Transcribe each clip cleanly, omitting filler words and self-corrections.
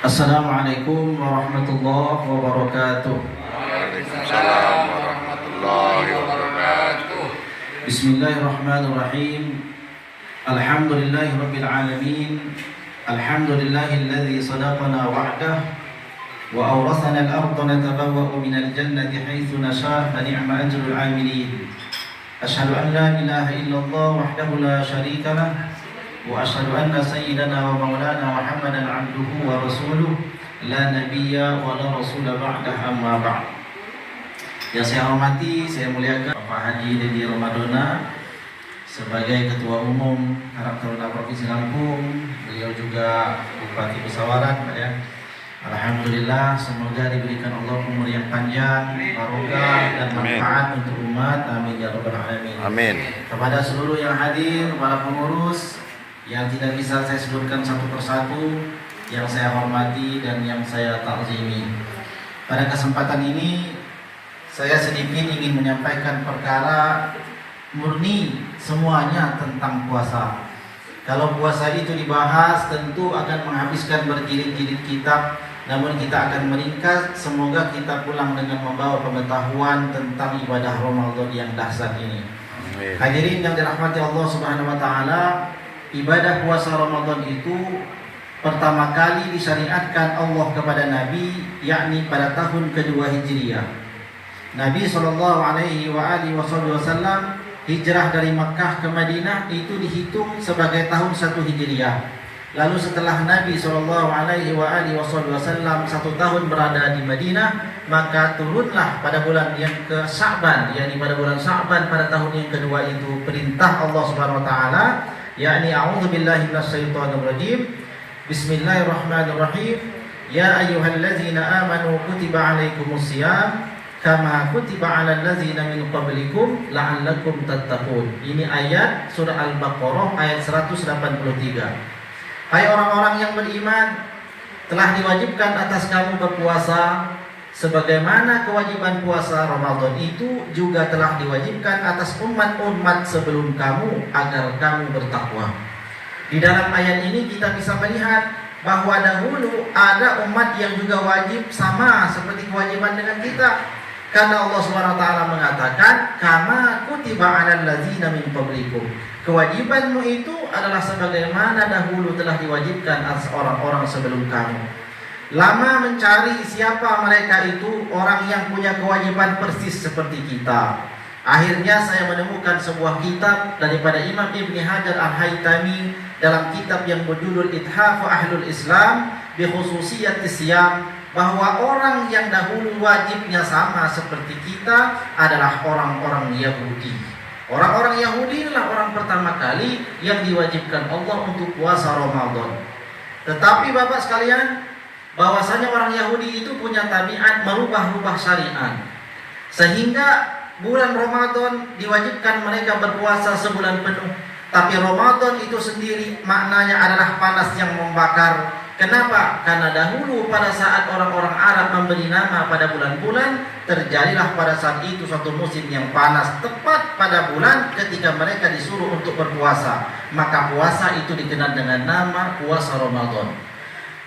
Assalamualaikum warahmatullahi wabarakatuh. Waalaikumsalam warahmatullahi wabarakatuh. Bismillahirrahmanirrahim. Alhamdulillahi rabbil alamin. Alhamdulillahilladzi sadaqana wa'dah wa awrathana al-ardha natabawwa'u minal jannati haitsu nasha' fa ni'ma ajrul 'amilin. Asyhadu an la ilaha illallah wahdahu la syarika lah wa asyhadu anna sayyidana wa maulana Muhammadan 'abduhu wa rasuluh la nabiyya wa la rasula ba'dah, amma ba'd. Yang saya hormati, saya muliakan Bapak Haji Dedi Ramadona sebagai Ketua Umum Karang Taruna Provinsi Lampung. Beliau juga Bupati Pesawaran, Pak ya. Alhamdulillah, semoga diberikan Allah umur yang panjang, barokah dan manfaat untuk umat. Amin ya rabbal alamin. Amin. Kepada seluruh yang hadir, para pengurus yang tidak bisa saya sebutkan satu persatu, yang saya hormati dan yang saya takzimi. Pada kesempatan ini saya sedikit ingin menyampaikan perkara murni semuanya tentang puasa. Kalau puasa itu dibahas tentu akan menghabiskan berjilid-jilid kitab, namun kita akan meringkas. Semoga kita pulang dengan membawa pengetahuan tentang ibadah Ramadan yang dahsyat ini. Amin. Hadirin yang dirahmati Allah Subhanahu wa taala, ibadah puasa Ramadan itu pertama kali disyariatkan Allah kepada Nabi, yakni pada tahun kedua Hijriah. Nabi SAW hijrah dari Makkah ke Madinah itu dihitung sebagai tahun 1 Hijriah. Lalu setelah Nabi SAW 1 tahun berada di Madinah, maka turunlah pada bulan yang ke Sya'ban, yakni pada bulan Sya'ban pada tahun yang kedua itu perintah Allah Subhanahu wa taala, yakni a'udzubillahi minasyaitonirrajim. Bismillahirrahmanirrahim. Ya ayyuhalladzina amanu kutiba alaikumusiyam kama kutiba 'alal ladzina min qablikum la'allakum tattaqun. Ini ayat surah Al-Baqarah ayat 183. Hai orang-orang yang beriman, telah diwajibkan atas kamu berpuasa sebagaimana kewajiban puasa Ramadan itu juga telah diwajibkan atas umat-umat sebelum kamu agar kamu bertakwa. Di dalam ayat ini kita bisa melihat bahwa dahulu ada umat yang juga wajib sama seperti kewajiban dengan kita. Karena Allah SWT mengatakan, kama kutiba 'alal ladzina min qablikum. Kewajibanmu itu adalah sebagaimana dahulu telah diwajibkan atas orang-orang sebelum kamu. Lama mencari siapa mereka itu, orang yang punya kewajiban persis seperti kita. Akhirnya saya menemukan sebuah kitab daripada Imam Ibni Hajar Al-Haytami dalam kitab yang berjudul Ithafu Ahlul Islam bi khususiyatis siyam, bahwa orang yang dahulu wajibnya sama seperti kita adalah orang-orang Yahudi. Orang-orang Yahudi adalah orang pertama kali yang diwajibkan Allah untuk puasa Ramadan. Tetapi Bapak sekalian, bahwasanya orang Yahudi itu punya tabiat merubah-rubah syariat, sehingga bulan Ramadan diwajibkan mereka berpuasa sebulan penuh. Tapi Ramadan itu sendiri maknanya adalah panas yang membakar. Kenapa? Karena dahulu pada saat orang-orang Arab memberi nama pada bulan-bulan, terjadilah pada saat itu suatu musim yang panas, tepat pada bulan ketika mereka disuruh untuk berpuasa. Maka puasa itu dikenal dengan nama puasa Ramadan.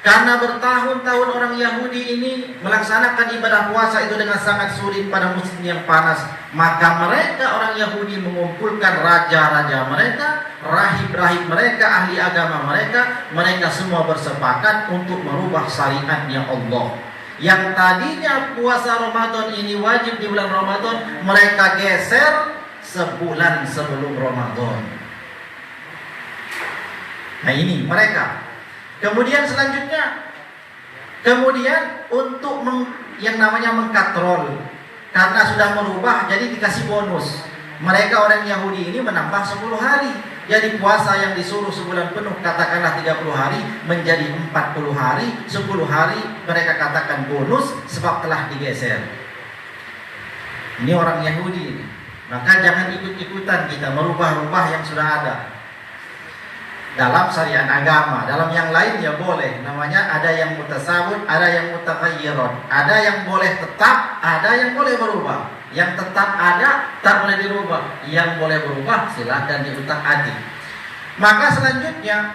Karena bertahun-tahun orang Yahudi ini melaksanakan ibadah puasa itu dengan sangat sulit pada musim yang panas, maka mereka orang Yahudi mengumpulkan raja-raja mereka, rahib-rahib mereka, ahli agama mereka, mereka semua bersepakat untuk merubah syariatnya Allah. Yang tadinya puasa Ramadan ini wajib di bulan Ramadan, mereka geser sebulan sebelum Ramadan. Nah ini mereka. Kemudian selanjutnya, untuk yang namanya mengkatrol, karena sudah merubah jadi dikasih bonus. Mereka orang Yahudi ini menambah 10 hari. Jadi puasa yang disuruh sebulan penuh, katakanlah 30 hari, menjadi 40 hari, 10 hari mereka katakan bonus sebab telah digeser. Ini orang Yahudi ini. Maka jangan ikut-ikutan kita merubah-rubah yang sudah ada dalam syariat agama. Dalam yang lain ya boleh, namanya ada yang mutasawwid, ada yang mutaghayyirun, ada yang boleh tetap, ada yang boleh berubah. Yang tetap ada tak boleh dirubah, yang boleh berubah silakan diutak-atik. Maka selanjutnya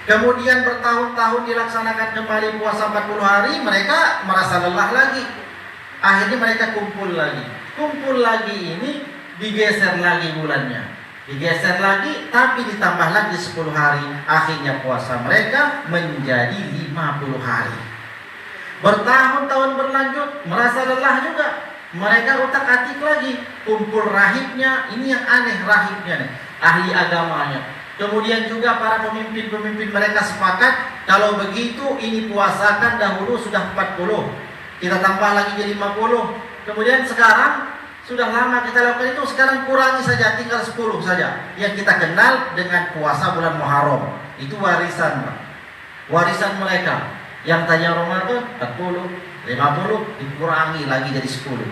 Kemudian bertahun-tahun dilaksanakan kembali puasa 40 hari, mereka merasa lelah lagi. Akhirnya mereka kumpul lagi. Kumpul lagi ini digeser lagi bulannya. Digeser lagi tapi ditambah lagi 10 hari. Akhirnya puasa mereka menjadi 50 hari. Bertahun-tahun berlanjut, merasa lelah juga. Mereka utak-atik lagi. Kumpul rahibnya, ini yang aneh rahibnya nih, ahli agamanya. Kemudian juga para pemimpin-pemimpin mereka sepakat, kalau begitu ini puasakan dahulu sudah 40, kita tambah lagi jadi 50. Kemudian sekarang sudah lama kita lakukan itu, sekarang kurangi saja, tinggal 10 saja. Yang kita kenal dengan puasa bulan Muharram. Itu warisan, Pak. Warisan mereka. Yang tanya Ramadan 40, 50 dikurangi lagi jadi 10.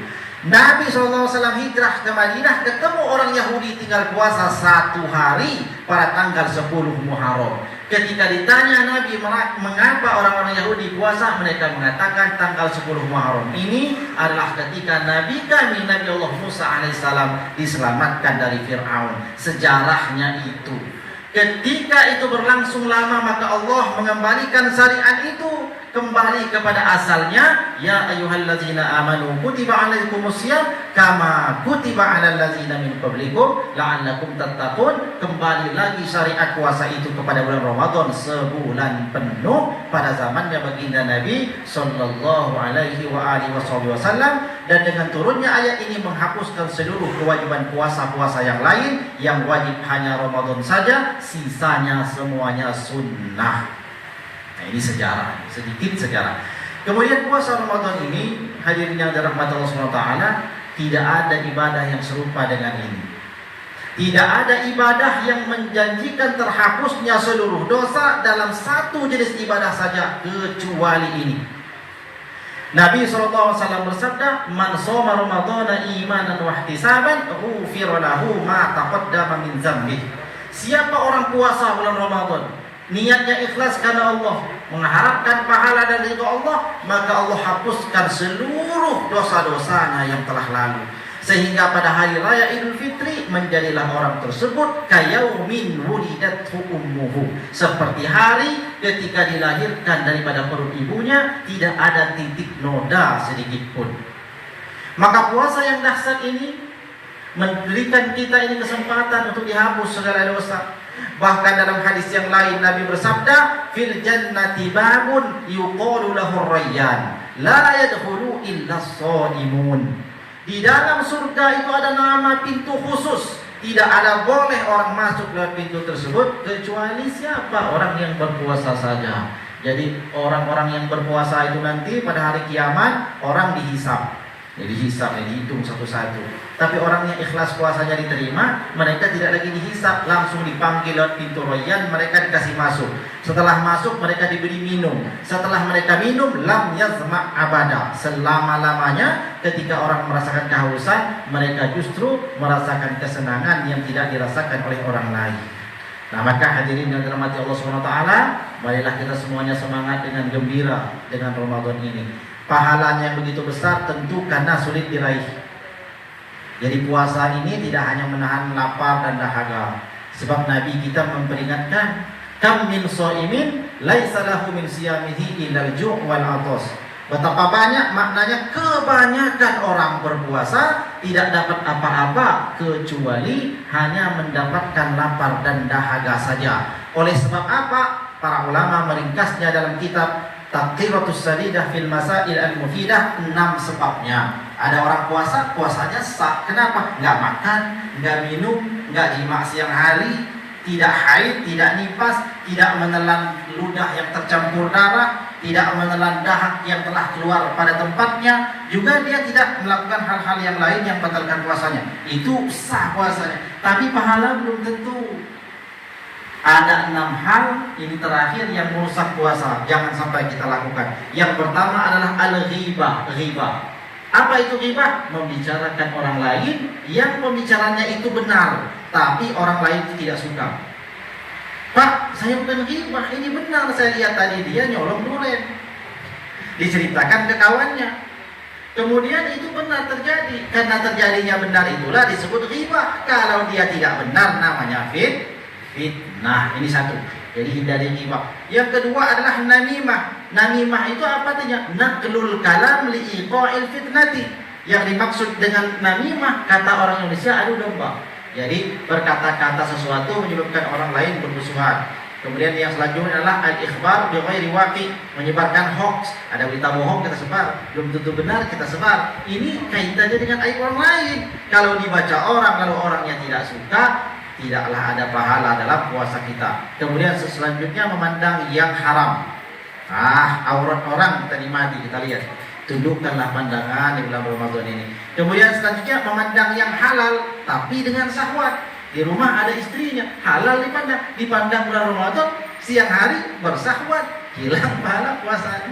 Nabi SAW hijrah ke Madinah, ketemu orang Yahudi tinggal puasa 1 hari pada tanggal 10 Muharram. Ketika ditanya Nabi mengapa orang-orang Yahudi puasa, mereka mengatakan tanggal 10 Muharram ini adalah ketika Nabi kami, Nabi Allah Musa alaihissalam diselamatkan dari Fir'aun. Sejarahnya itu. Ketika itu berlangsung lama, maka Allah mengembalikan syariat itu kembali kepada asalnya. Ya ayyuhallazina amanu kutiba alaikumusiyam kama kutiba alal ladzina min qablikum la'allakum tattaqun. Kembali lagi syariat puasa itu kepada bulan Ramadan sebulan penuh pada zamannya baginda Nabi sallallahu alaihi wa alihi wasallam. Dan dengan turunnya ayat ini menghapuskan seluruh kewajiban puasa-puasa yang lain, yang wajib hanya Ramadan saja, sisanya semuanya sunnah. Nah, ini sejarah, sedikit sejarah. Kemudian puasa Ramadan ini, hadirin yang dirahmati Allah SWT, tidak ada ibadah yang serupa dengan ini. Tidak ada ibadah yang menjanjikan terhapusnya seluruh dosa dalam satu jenis ibadah saja kecuali ini. Nabi SAW bersabda, "Man shoma Ramadhana imanan wa ihtisaban, ghufira lahu ma taqaddama min dzambi." Siapa orang puasa bulan Ramadan, niatnya ikhlas karena Allah, mengharapkan pahala dari ridha Allah, maka Allah hapuskan seluruh dosa-dosanya yang telah lalu. Sehingga pada hari raya Idul Fitri menjadilah orang tersebut kayaumin wulidathu ummuhu, seperti hari ketika dilahirkan daripada perut ibunya, tidak ada titik noda sedikit pun. Maka puasa yang dahsyat ini memberikan kita ini kesempatan untuk dihapus segala dosa. Bahkan dalam hadis yang lain Nabi bersabda, fil jannati babun yuqalu lahu rayyan la yadkhulu illa shaimun. Di dalam surga itu ada nama pintu khusus, tidak ada boleh orang masuk lewat pintu tersebut kecuali siapa? Orang yang berpuasa saja. Jadi orang-orang yang berpuasa itu nanti pada hari kiamat orang dihisab. Jadi hisab, dihitung satu-satu. Tapi orang yang ikhlas puasanya diterima, mereka tidak lagi dihisab, langsung dipanggil lewat pintu royan, mereka dikasih masuk. Setelah masuk mereka diberi minum. Setelah mereka minum, lam yazma' abada. Selama-lamanya ketika orang merasakan kehausan, mereka justru merasakan kesenangan yang tidak dirasakan oleh orang lain. Nah, maka hadirin yang dirahmati Allah SWT, marilah kita semuanya semangat dengan gembira dengan Ramadan ini. Pahalanya yang begitu besar tentu karena sulit diraih. Jadi puasa ini tidak hanya menahan lapar dan dahaga. Sebab Nabi kita memperingatkan, kam min shaimin laisa lahu min siyamihi illal ju' wal 'athas. Betapa banyak, maknanya kebanyakan orang berpuasa tidak dapat apa-apa kecuali hanya mendapatkan lapar dan dahaga saja. Oleh sebab apa? Para ulama meringkasnya dalam kitab Taqiratus Sadidah fil Masail al-Mufidah, 6 sebabnya. Ada orang puasa, puasanya sah. Kenapa? Nggak makan, nggak minum, nggak jima siang hari, tidak haid, tidak nifas, tidak menelan ludah yang tercampur darah, tidak menelan dahak yang telah keluar pada tempatnya. Juga dia tidak melakukan hal-hal yang lain yang membatalkan puasanya. Itu sah puasanya. Tapi pahala belum tentu. Ada 6 hal ini terakhir yang merusak puasa, jangan sampai kita lakukan. Yang pertama adalah al-ghibah. Ghibah. Apa itu ghibah? Membicarakan orang lain yang pembicaranya itu benar, tapi orang lain itu tidak suka. Pak, saya bukan ghibah, ini benar, saya lihat tadi dia nyolong duren. Diceritakan ke kawannya. Kemudian itu benar terjadi. Karena terjadinya benar itulah disebut ghibah. Kalau dia tidak benar namanya fitnah. Ini satu. Jadi hindari ghibah. Yang kedua adalah namimah. Namimah itu apa artinya? Naqlul kalam liiqa'il fitnati. Yang dimaksud dengan namimah, kata orang Indonesia, adu domba. Jadi berkata-kata sesuatu menyebabkan orang lain bermusuhan. Kemudian yang selanjutnya adalah al-ikhbar bi ghairi waqi, menyebarkan hoax. Ada berita bohong kita sebar, belum tentu benar kita sebar. Ini kaitannya dengan aib orang lain. Kalau dibaca orang, kalau orangnya tidak suka, tidaklah ada pahala dalam puasa kita. Kemudian selanjutnya memandang yang haram. Aurat orang kita nikmati, kita lihat. Tundukkanlah pandangan di bulan Ramadan ini. Kemudian selanjutnya memandang yang halal, tapi dengan syahwat. Di rumah ada istrinya, halal dipandang bulan Ramadan, siang hari bersahwat, hilang pahala puasanya.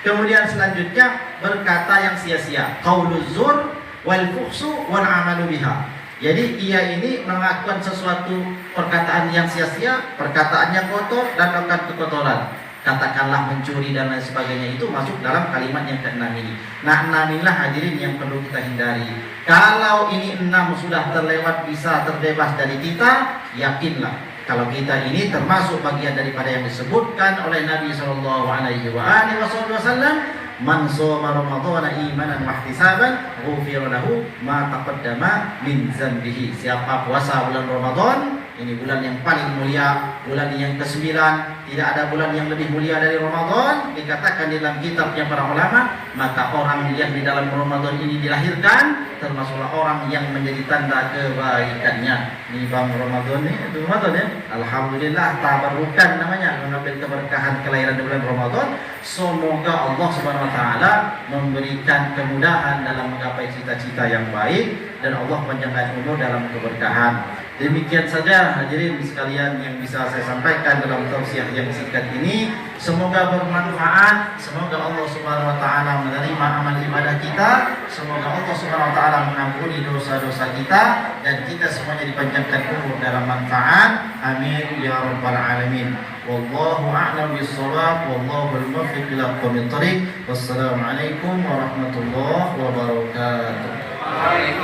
Kemudian selanjutnya berkata yang sia-sia, qauluz zur wal fuhsu wal amalu biha. Jadi ia ini melakukan sesuatu perkataan yang sia-sia, perkataannya kotor dan melakukan kekotoran. Katakanlah mencuri dan lain sebagainya, itu masuk dalam kalimat yang keenam ini. Nah, 6 inilah hadirin yang perlu kita hindari. Kalau ini 6 sudah terlewat, bisa terbebas dari kita, yakinlah kalau kita ini termasuk bagian daripada yang disebutkan oleh Nabi sallallahu alaihi wasallam, man shoma ramadhana imanan wa ihtisaban ghufira lahu ma taqaddama min dzambihi. Siapa puasa bulan Ramadan, ini bulan yang paling mulia, bulan yang ke-9, tidak ada bulan yang lebih mulia dari Ramadan. Dikatakan di dalam kitabnya para ulama, maka orang yang di dalam Ramadan ini dilahirkan termasuklah orang yang menjadi tanda kebaikannya. Ini bang Ramadan nih, itu Ramadan ya. Alhamdulillah, tabarukan namanya, mengambil keberkahan kelahiran di bulan Ramadan. Semoga Allah Subhanahu wa taala memberikan kemudahan dalam menggapai cita-cita yang baik dan Allah panjangkan umur dalam keberkahan. Demikian saja hadirin sekalian yang bisa saya sampaikan dalam tausiah yang singkat ini. Semoga bermanfaat. Semoga Allah Subhanahu wa taala menerima amal ibadah kita. Semoga Allah Subhanahu wa taala mengampuni dosa-dosa kita dan kita semuanya dipanjangkan umur dalam manfaat. Amin ya rabbal alamin. Wallahu a'lam bis-shawab, wallahu al-muwaffiq ila aqwamit thoriq. Wassalamualaikum warahmatullahi wabarakatuh.